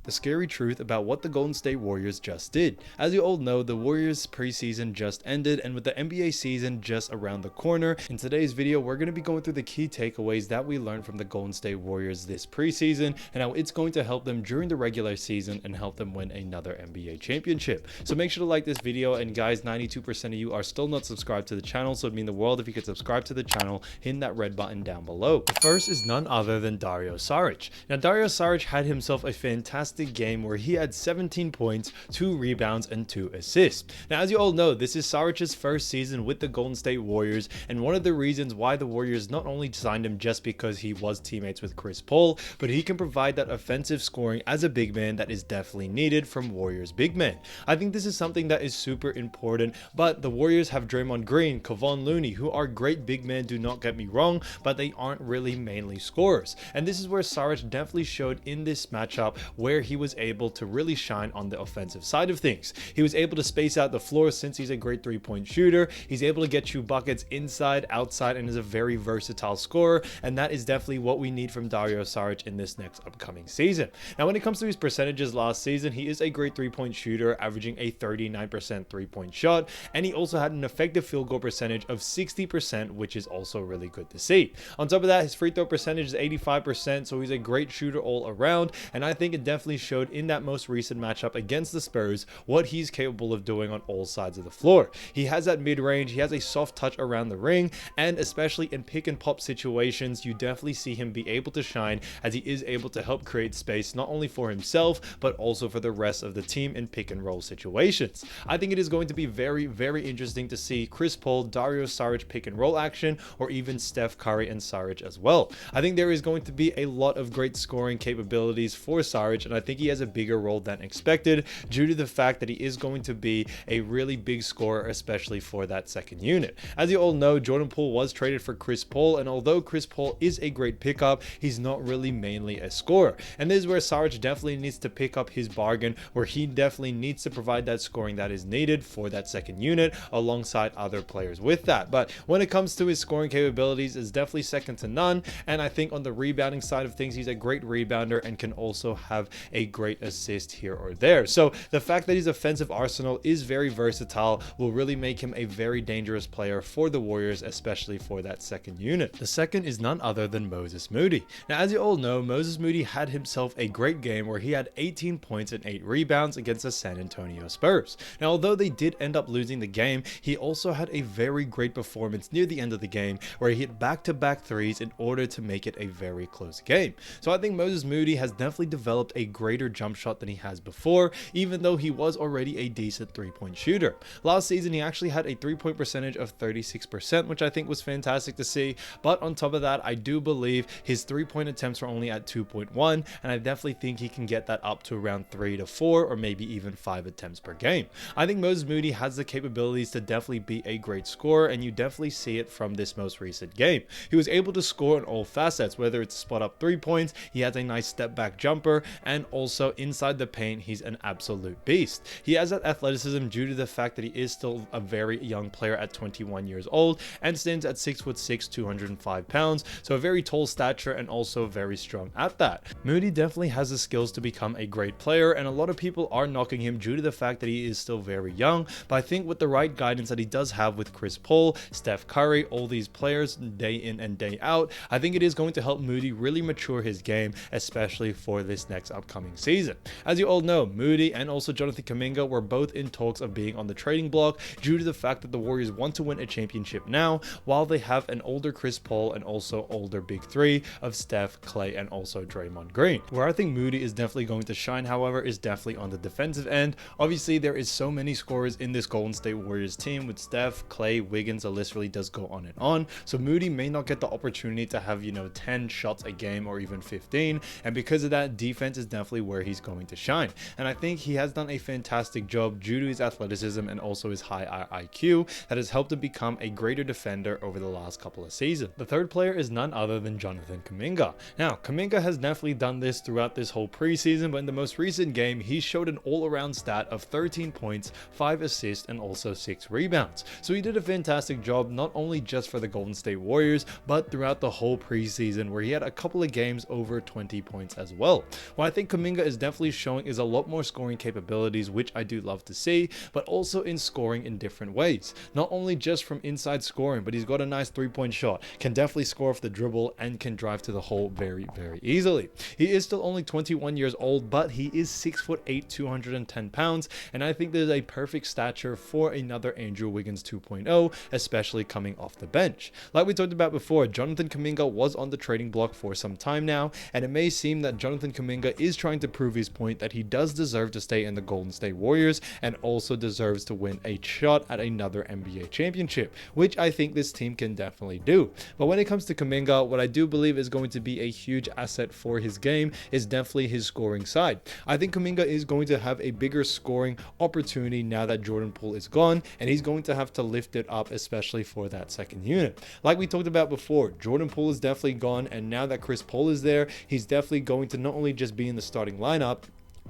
the scary truth about what the Golden State Warriors just did. As you all know, the Warriors preseason just ended, and with the NBA season just around the corner, in today's video we're going to be going through the key takeaways that we learned from the Golden State Warriors this preseason and how it's going to help them during the regular season and help them win another NBA championship. So make sure to like this video, and guys, 92% of you are still not subscribed to the channel, so it'd mean the world if you could subscribe to the channel, hitting that red button down below. The first is none other than Dario Saric. Now Dario Saric had himself a fantastic game where he had 17 points, 2 rebounds, and 2 assists. Now as you all know, this is Saric's first season with the Golden State Warriors, and one of the reasons why the Warriors not only signed him just because he was teammates with Chris Paul, but he can provide that offensive scoring as a big man that is definitely needed from Warriors big men. I think this is something that is super important, but the Warriors have Draymond Green, Kevon Looney, who are great big men, do not get me wrong, but they aren't really mainly scorers. And this is where Saric definitely showed in this matchup, where he was able to really shine on the offensive side of things. He was able to space out the floor since he's a great three-point shooter. He's able to get you buckets inside, outside, and is a very versatile scorer, and that is definitely what we need from Dario Saric in this next upcoming season. Now when it comes to his percentages last season, he is a great three-point shooter, averaging a 39% three-point shot, and he also had an effective field goal percentage of 60%, which is also really good to see. On top of that, his free throw percentage is 85%, so he's a great shooter all around, and I think it definitely showed in that most recent matchup against the Spurs what he's capable of doing on all sides of the floor. He has that mid-range, he has a soft touch around the ring, and especially in pick and pop situations, you definitely see him be able to shine, as he is able to help create space not only for himself but also for the rest of the team in pick and roll situations. I think it is going to be very interesting to see Chris Paul, Dario Saric pick and roll action, or even Steph Curry and Saric as well. I think there is going to be a lot of great scoring capabilities for Saric, and I think he has a bigger role than expected due to the fact that he is going to be a really big scorer, especially for that second unit. As you all know, Jordan Poole was traded for Chris Paul, and although Chris Paul is a great pickup, he's not really mainly a scorer. And this is where Saric definitely needs to pick up his bargain, where he definitely needs to provide that scoring that is needed for that second unit alongside other players with that. But when it comes to his scoring capabilities, is definitely second to none, and I think on the rebounding side of things, he's a great rebounder and can also have a great assist here or there. So the fact that his offensive arsenal is very versatile will really make him a very dangerous player for the Warriors, especially for that second unit. The second is none other than Moses Moody. Now as you all know, Moses Moody had himself a great game where he had 18 points and 8 rebounds against the San Antonio Spurs. Now although they did end up losing the game, he also had a very great performance near the end of the game where he hit back-to-back threes in order to make it a very close game. So I think Moses Moody has definitely developed a greater jump shot than he has before, even though he was already a decent three-point shooter. Last season he actually had a three-point percentage of 36%, which I think was fantastic to see, but on top of that, I do believe his three-point attempts were only at 2.1, and I definitely think he can get that up to around 3 to 4 or maybe even 5 attempts per game. I think Moses Moody has the capabilities to definitely be a great scorer, and you definitely see it from this most recent game. He was able to score on all facets, whether it's spot up 3 points, he has a nice step back jumper, and also inside the paint he's an absolute beast. He has that athleticism due to the fact that he is still a very young player at 21 years old and stands at 6'6", 205 pounds, so a very tall stature and also very strong at that. Moody definitely has the skills to become a great player, and a lot of people are knocking him due to the fact that he is still very young, but I think with the right guidance that he does have with Chris Paul, Steph Curry, all these players day in and day out, I think it is going to help Moody really mature his game, especially for this next upcoming season. As you all know, Moody and also Jonathan Kuminga were both in talks of being on the trading block due to the fact that the Warriors want to win a championship now, while they have an older Chris Paul and also older big three of Steph, Klay, and also Draymond Green. Where I think Moody is definitely going to shine, however, is definitely on the defensive end. Obviously, there is so many scorers in this Golden State Warriors team with Steph, Klay, Wiggins, the list really does go on and on. So Moody may not get the opportunity to have, 10 shots a game or even 15, and because of that, defense is definitely where he's going to shine. And I think he has done a fantastic job due to his athleticism and also his high IQ that has helped him become a greater defender over the last couple of seasons. The third player is none other than Jonathan Kuminga. Now, Kuminga has definitely done this throughout this whole preseason, but in the most recent game, he showed an all-around stat of 13 points, 5 assists, and also 6 rebounds. So he did a fantastic job, not only just for the Golden State Warriors, but throughout the whole preseason, where he had a couple of games over 20 points as well. Well, I think Kuminga is definitely showing is a lot more scoring capabilities, which I do love to see, but also in scoring in different ways. Not only just from inside scoring, but he's got a nice three-point shot, can definitely score off the dribble, and can drive to the hole very, very easily. He is still only 21 years old, but he is 6'8", 210 pounds, and I think there's a perfect stature for another Andrew Wiggins 2.0, especially coming off the bench. Like we talked about before, Jonathan Kuminga was on the trading block for some time now, and it may seem that Jonathan Kuminga is trying to prove his point that he does deserve to stay in the Golden State Warriors and also deserves to win a shot at another NBA championship, which I think this team can definitely do. But when it comes to Kuminga, what I do believe is going to be a huge asset for his game is definitely his scoring side. I think Kuminga is going to have a bigger scoring opportunity now that Jordan Poole is gone, and he's going to have to lift it up, especially for that second unit. Like we talked about before, Jordan Poole is definitely gone, and now that Chris Paul is there, he's definitely going to not only just be in the starting lineup,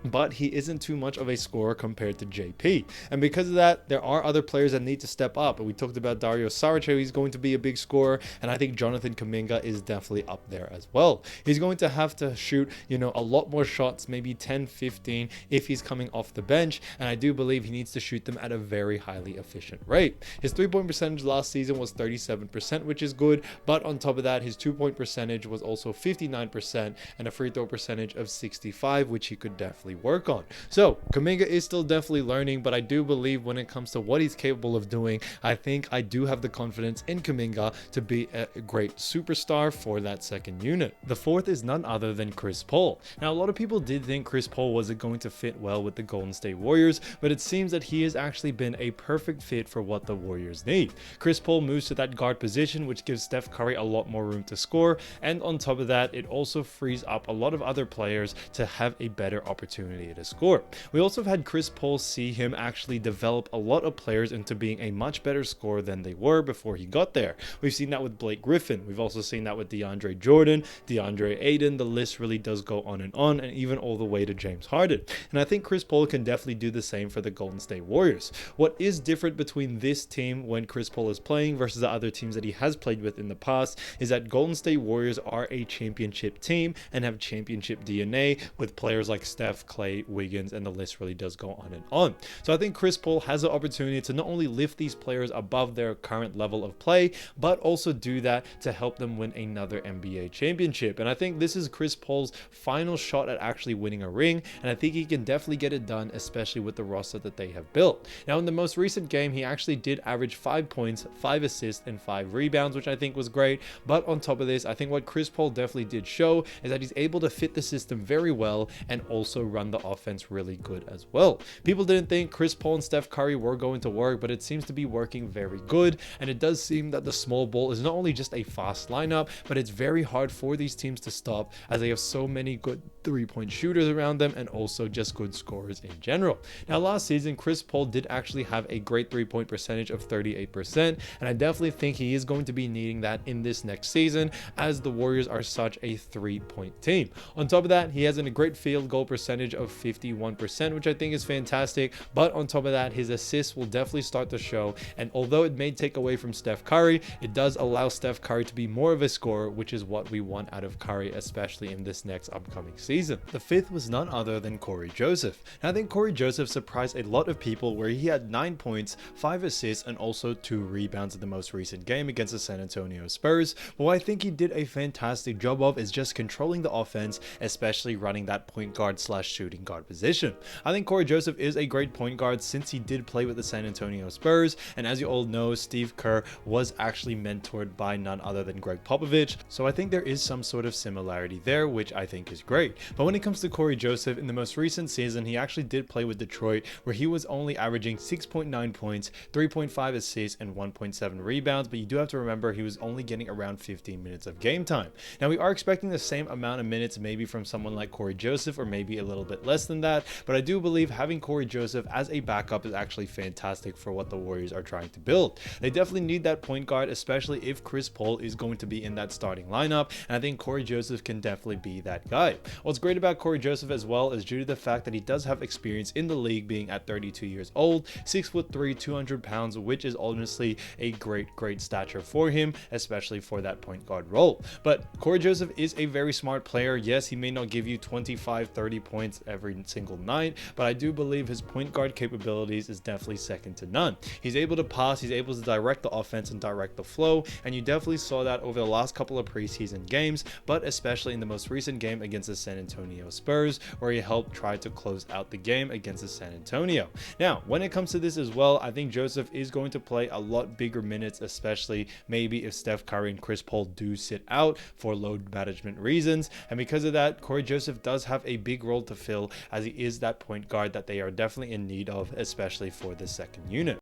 but he isn't too much of a scorer compared to JP. And because of that, there are other players that need to step up. And we talked about Dario Saric, he's going to be a big scorer, and I think Jonathan Kuminga is definitely up there as well. He's going to have to shoot, a lot more shots, maybe 10, 15 if he's coming off the bench, and I do believe he needs to shoot them at a very highly efficient rate. His three-point percentage last season was 37%, which is good, but on top of that, his two-point percentage was also 59% and a free throw percentage of 65, which he could definitely work on. So Kuminga is still definitely learning, but I do believe when it comes to what he's capable of doing, I think I do have the confidence in Kuminga to be a great superstar for that second unit. The fourth is none other than Chris Paul. Now, a lot of people did think Chris Paul wasn't going to fit well with the Golden State Warriors, but it seems that he has actually been a perfect fit for what the Warriors need. Chris Paul moves to that guard position, which gives Steph Curry a lot more room to score, and on top of that, it also frees up a lot of other players to have a better opportunity to score. We also have had Chris Paul see him actually develop a lot of players into being a much better scorer than they were before he got there. We've seen that with Blake Griffin. We've also seen that with DeAndre Jordan, DeAndre Ayton. The list really does go on, and even all the way to James Harden. And I think Chris Paul can definitely do the same for the Golden State Warriors. What is different between this team when Chris Paul is playing versus the other teams that he has played with in the past is that Golden State Warriors are a championship team and have championship DNA with players like Steph, Klay, Wiggins, and the list really does go on and on. So I think Chris Paul has the opportunity to not only lift these players above their current level of play, but also do that to help them win another NBA championship. And I think this is Chris Paul's final shot at actually winning a ring, and I think he can definitely get it done, especially with the roster that they have built. Now, in the most recent game, he actually did average 5 points, 5 assists, and 5 rebounds, which I think was great. But on top of this, I think what Chris Paul definitely did show is that he's able to fit the system very well and also run the offense really good as well. People didn't think Chris Paul and Steph Curry were going to work, but it seems to be working very good, and it does seem that the small ball is not only just a fast lineup, but it's very hard for these teams to stop as they have so many good three-point shooters around them and also just good scorers in general. Now, last season, Chris Paul did actually have a great three-point percentage of 38%, and I definitely think he is going to be needing that in this next season as the Warriors are such a three-point team. On top of that, he has a great field goal percentage of 51%, which I think is fantastic, but on top of that, his assists will definitely start to show, and although it may take away from Steph Curry, it does allow Steph Curry to be more of a scorer, which is what we want out of Curry, especially in this next upcoming season. The fifth was none other than Cory Joseph. Now, I think Cory Joseph surprised a lot of people where he had 9 points, 5 assists, and also 2 rebounds in the most recent game against the San Antonio Spurs. But what I think he did a fantastic job of is just controlling the offense, especially running that point guard / shooting guard position. I think Cory Joseph is a great point guard since he did play with the San Antonio Spurs, and as you all know, Steve Kerr was actually mentored by none other than Greg Popovich, so I think there is some sort of similarity there, which I think is great. But when it comes to Cory Joseph, in the most recent season, he actually did play with Detroit, where he was only averaging 6.9 points, 3.5 assists, and 1.7 rebounds, but you do have to remember he was only getting around 15 minutes of game time. Now, we are expecting the same amount of minutes maybe from someone like Cory Joseph, or maybe a little bit less than that, but I do believe having Cory Joseph as a backup is actually fantastic for what the Warriors are trying to build. They definitely need that point guard, especially if Chris Paul is going to be in that starting lineup, and I think Cory Joseph can definitely be that guy. What's great about Cory Joseph as well is due to the fact that he does have experience in the league, being at 32 years old, 6'3", 200 pounds, which is honestly a great stature for him, especially for that point guard role. But Cory Joseph is a very smart player. Yes, he may not give you 25-30 points every single night, but I do believe his point guard capabilities is definitely second to none. He's able to pass, he's able to direct the offense and direct the flow, and you definitely saw that over the last couple of preseason games, but especially in the most recent game against the San Antonio Spurs, where he helped try to close out the game against the San Antonio. Now, when it comes to this as well, I think Joseph is going to play a lot bigger minutes, especially maybe if Steph Curry and Chris Paul do sit out for load management reasons, and because of that, Cory Joseph does have a big role to fill, as he is that point guard that they are definitely in need of, especially for the second unit.